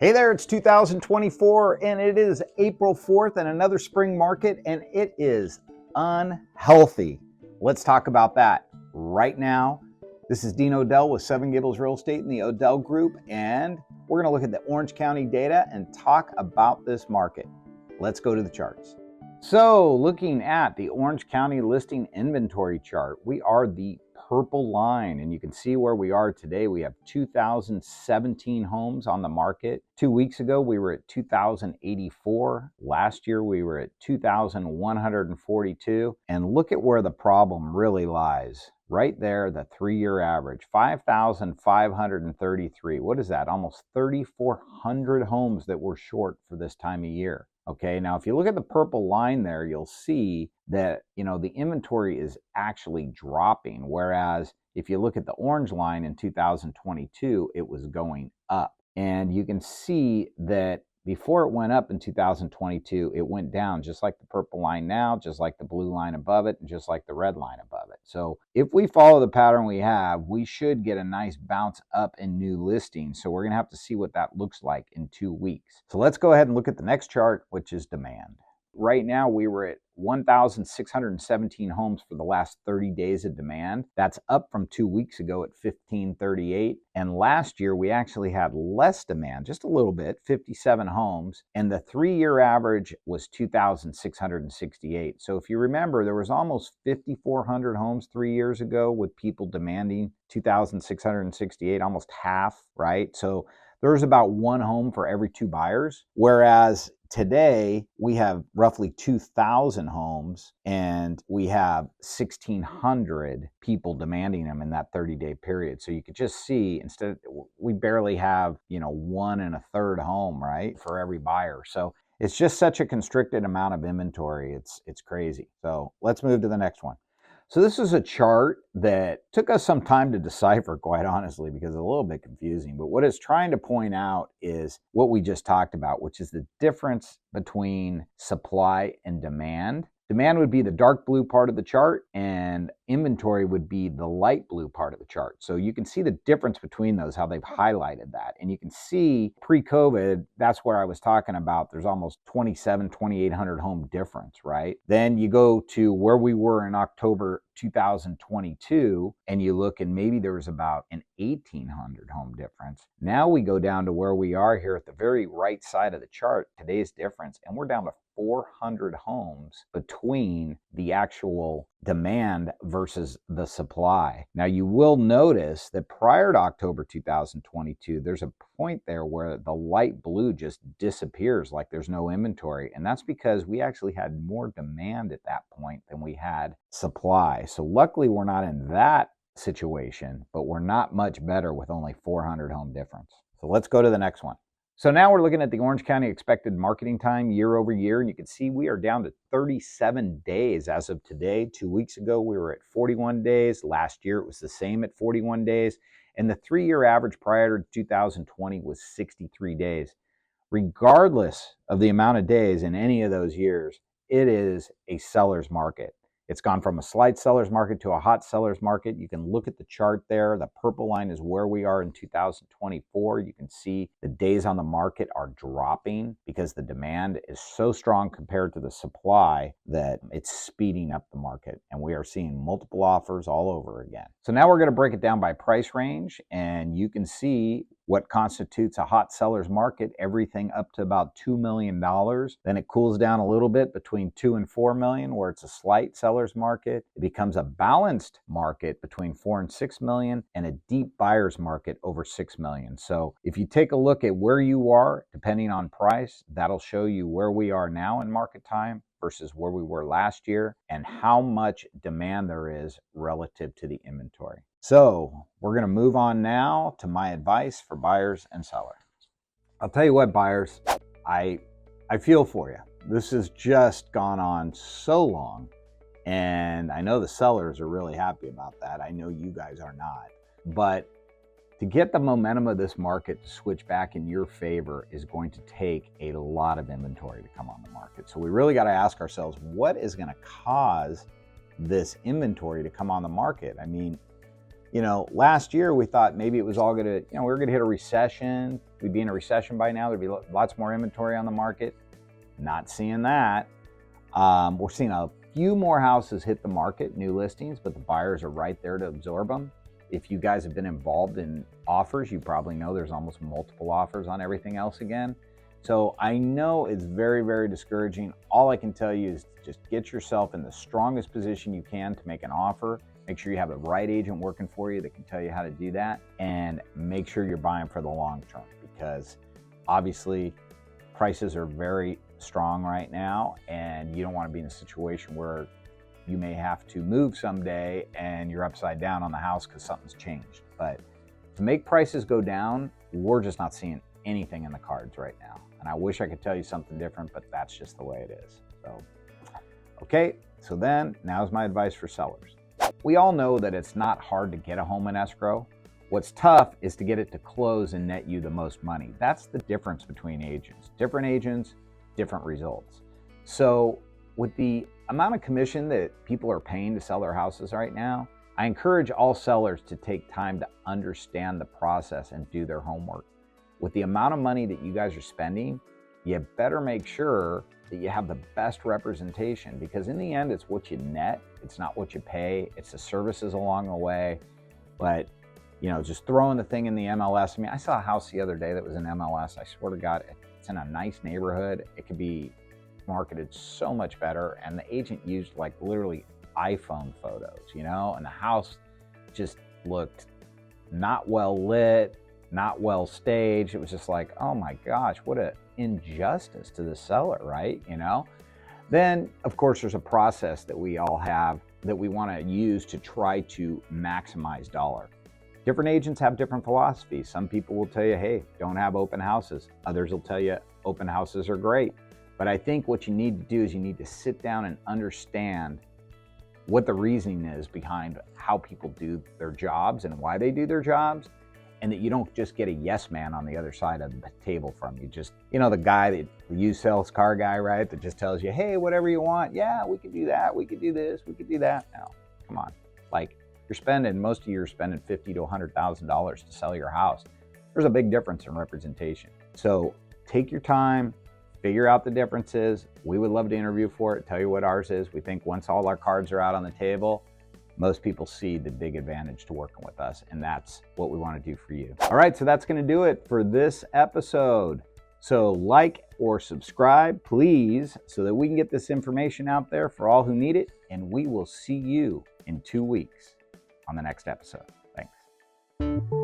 Hey there, it's 2024 and it is April 4th and another spring market, and it is unhealthy. Let's talk about that right now. This is Dean Odell with 7 Gables Real Estate in the Odell Group, and we're going to look at the Orange County data and talk about this market. Let's go to the charts. So looking at the Orange County listing inventory chart, we are the purple line, and you can see where we are today. We have 2,017 homes on the market. 2 weeks ago, we were at 2,084. Last year, we were at 2,142. And look at where the problem really lies. Right there, the 3-year average, 5,533. What is that? Almost 3,400 homes that we're short for this time of year. Okay, now if you look at the purple line there, you'll see that, the inventory is actually dropping. Whereas if you look at the orange line in 2022, it was going up. And you can see that before it went up in 2022, it went down just like the purple line now, just like the blue line above it, and just like the red line above it. So if we follow the pattern we have, we should get a nice bounce up in new listings. So we're going to have to see what that looks like in 2 weeks. So let's go ahead and look at the next chart, which is demand. Right now, we were at 1,617 homes for the last 30 days of demand. That's up from 2 weeks ago at 1,538. And last year, we actually had less demand, just a little bit, 57 homes. And the 3-year average was 2,668. So if you remember, there was almost 5,400 homes 3 years ago with people demanding 2,668, almost half, right? So there's about 1 home for every 2 buyers. Whereas today, we have roughly 2,000 homes and we have 1,600 people demanding them in that 30-day period. So you could just see, instead, we barely have, 1 1/3 home, right, for every buyer. So it's just such a constricted amount of inventory. It's crazy. So let's move to the next one. So this is a chart that took us some time to decipher, quite honestly, because it's a little bit confusing. But what it's trying to point out is what we just talked about, which is the difference between supply and demand. Demand would be the dark blue part of the chart, and inventory would be the light blue part of the chart. So you can see the difference between those, how they've highlighted that. And you can see pre-COVID, that's where I was talking about, there's almost 2,800 home difference, right? Then you go to where we were in October 2022, and you look, and maybe there was about an 1,800 home difference. Now we go down to where we are here at the very right side of the chart, today's difference, and we're down to 400 homes between the actual demand versus the supply. Now you will notice that prior to October 2022, there's a point there where the light blue just disappears, like there's no inventory. And that's because we actually had more demand at that point than we had supply. So luckily we're not in that situation, but we're not much better with only 400 home difference. So let's go to the next one. So now we're looking at the Orange County expected marketing time year over year, and you can see we are down to 37 days as of today. 2 weeks ago, we were at 41 days. Last year, it was the same at 41 days. And the 3-year average prior to 2020 was 63 days. Regardless of the amount of days in any of those years, it is a seller's market. It's gone from a slight seller's market to a hot seller's market. You can look at the chart there. The purple line is where we are in 2024. You can see the days on the market are dropping because the demand is so strong compared to the supply that it's speeding up the market. And we are seeing multiple offers all over again. So now we're going to break it down by price range, and you can see what constitutes a hot seller's market, everything up to about $2 million. Then it cools down a little bit between 2 and 4 million, where it's a slight seller's market. It becomes a balanced market between 4 and 6 million, and a deep buyer's market over 6 million. So if you take a look at where you are, depending on price, that'll show you where we are now in market time versus where we were last year, and how much demand there is relative to the inventory. So we're going to move on now to my advice for buyers and sellers. I'll tell you what, buyers, I feel for you. This has just gone on so long, and I know the sellers are really happy about that. I know you guys are not. But to get the momentum of this market to switch back in your favor is going to take a lot of inventory to come on the market. So we really got to ask ourselves, what is going to cause this inventory to come on the market? I mean, last year we thought maybe it was all going to, we were going to hit a recession. we'd be in a recession by now. There'd be lots more inventory on the market. Not seeing that. We're seeing a few more houses hit the market, new listings, but the buyers are right there to absorb them. If you guys have been involved in offers, you probably know there's almost multiple offers on everything else again. So I know it's very, very discouraging. All I can tell you is just get yourself in the strongest position you can to make an offer. Make sure you have the right agent working for you that can tell you how to do that, and make sure you're buying for the long term, because obviously prices are very strong right now, and you don't want to be in a situation where you may have to move someday and you're upside down on the house because something's changed. But to make prices go down, we're just not seeing anything in the cards right now. And I wish I could tell you something different, but that's just the way it is. So, okay, so then now's my advice for sellers. We all know that it's not hard to get a home in escrow. What's tough is to get it to close and net you the most money. That's the difference between agents. Different agents, different results. So with the amount of commission that people are paying to sell their houses right now, I encourage all sellers to take time to understand the process and do their homework. With the amount of money that you guys are spending, you better make sure that you have the best representation, because in the end, it's what you net. It's not what you pay. It's the services along the way. But, you know, just throwing the thing in the MLS. I mean, I saw a house the other day that was in MLS. I swear to God, it's in a nice neighborhood. It could be marketed so much better. And the agent used like literally iPhone photos, you know, and the house just looked not well lit, not well staged. It was just like, oh my gosh, what an injustice to the seller, right? You know, then of course there's a process that we all have that we want to use to try to maximize dollar. Different agents have different philosophies. Some people will tell you, hey, don't have open houses. Others will tell you open houses are great. But I think what you need to do is you need to sit down and understand what the reasoning is behind how people do their jobs and why they do their jobs, and that you don't just get a yes man on the other side of the table from you. Just, you know, the guy that the used sales car guy, right? That just tells you, hey, whatever you want. Yeah, we could do that. We could do this. We could do that. No, come on. Like, most of you are spending $50,000 to $100,000 to sell your house. There's a big difference in representation. So take your time, figure out the differences. We would love to interview for it, tell you what ours is. We think once all our cards are out on the table, most people see the big advantage to working with us, and that's what we want to do for you. All right, so that's going to do it for this episode. So like or subscribe, please, so that we can get this information out there for all who need it, and we will see you in 2 weeks on the next episode. Thanks.